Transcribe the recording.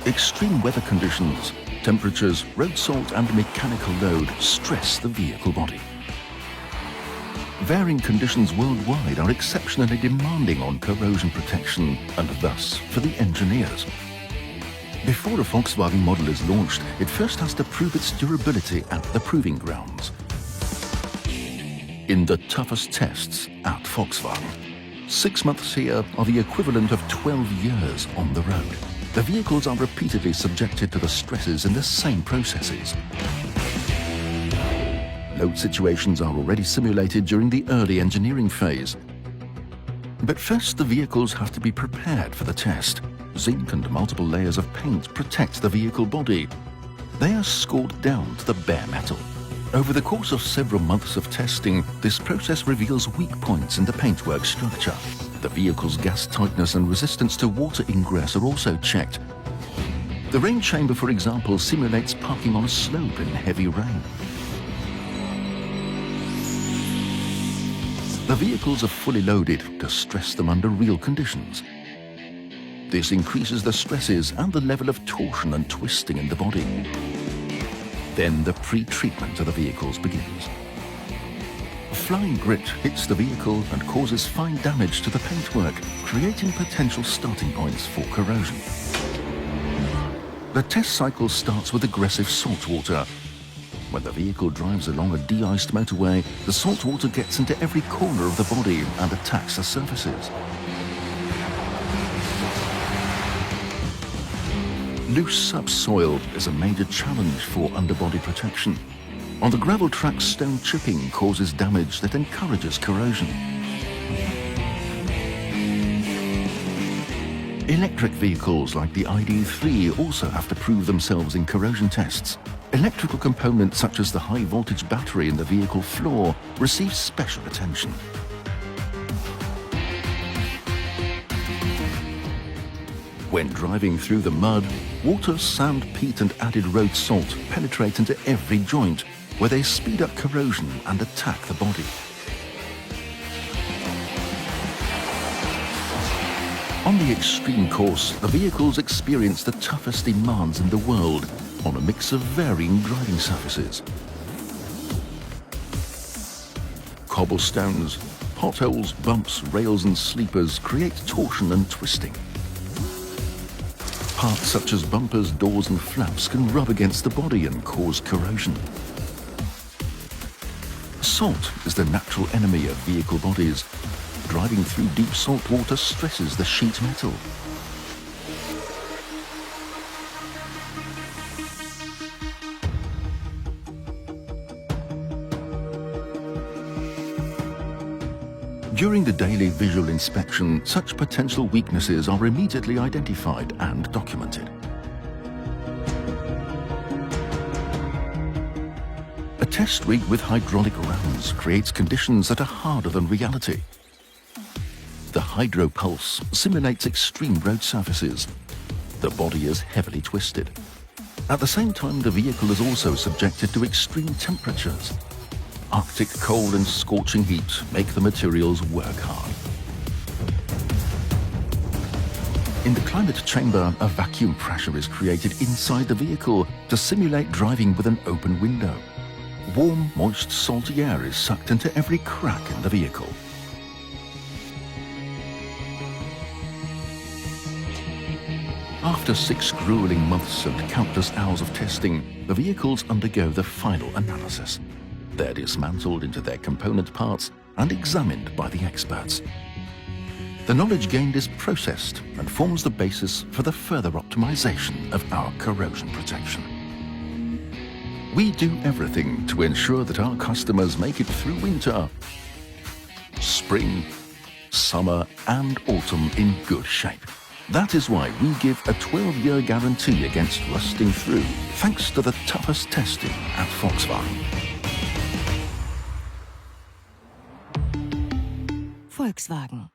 Extreme weather conditions, temperatures, road salt and mechanical load stress the vehicle body. Varying conditions worldwide are exceptionally demanding on corrosion protection and thus for the engineers. Before a Volkswagen model is launched, it first has to prove its durability at the proving grounds. In the toughest tests at Volkswagen. 6 months here are the equivalent of 12 years on the road. The vehicles are repeatedly subjected to the stresses in the same processes. Load situations are already simulated during the early engineering phase. But first, the vehicles have to be prepared for the test. Zinc and multiple layers of paint protect the vehicle body. They are scored down to the bare metal. Over the course of several months of testing, this process reveals weak points in the paintwork structure. The vehicle's gas tightness and resistance to water ingress are also checked. The rain chamber, for example, simulates parking on a slope in heavy rain. The vehicles are fully loaded to stress them under real conditions. This increases the stresses and the level of torsion and twisting in the body. Then the pre-treatment of the vehicles begins. Flying grit hits the vehicle and causes fine damage to the paintwork, creating potential starting points for corrosion. The test cycle starts with aggressive salt water. When the vehicle drives along a de-iced motorway, the salt water gets into every corner of the body and attacks the surfaces. Loose subsoil is a major challenge for underbody protection. On the gravel track, stone chipping causes damage that encourages corrosion. Electric vehicles like the ID.3 also have to prove themselves in corrosion tests. Electrical components such as the high-voltage battery in the vehicle floor receive special attention. When driving through the mud, water, sand, peat and added road salt penetrate into every joint, where they speed up corrosion and attack the body. On the extreme course, the vehicles experience the toughest demands in the world on a mix of varying driving surfaces. Cobblestones, potholes, bumps, rails and sleepers create torsion and twisting. Parts such as bumpers, doors and flaps can rub against the body and cause corrosion. Salt is the natural enemy of vehicle bodies. Driving through deep salt water stresses the sheet metal. During the daily visual inspection, such potential weaknesses are immediately identified and documented. A test rig with hydraulic rams creates conditions that are harder than reality. The hydro pulse simulates extreme road surfaces. The body is heavily twisted. At the same time, the vehicle is also subjected to extreme temperatures. Arctic cold and scorching heat make the materials work hard. In the climate chamber, a vacuum pressure is created inside the vehicle to simulate driving with an open window. Warm, moist, salty air is sucked into every crack in the vehicle. After 6 grueling months and countless hours of testing, the vehicles undergo the final analysis. They're dismantled into their component parts and examined by the experts. The knowledge gained is processed and forms the basis for the further optimization of our corrosion protection. We do everything to ensure that our customers make it through winter, spring, summer and autumn in good shape. That is why we give a 12-year guarantee against rusting through, thanks to the toughest testing at Volkswagen. Volkswagen.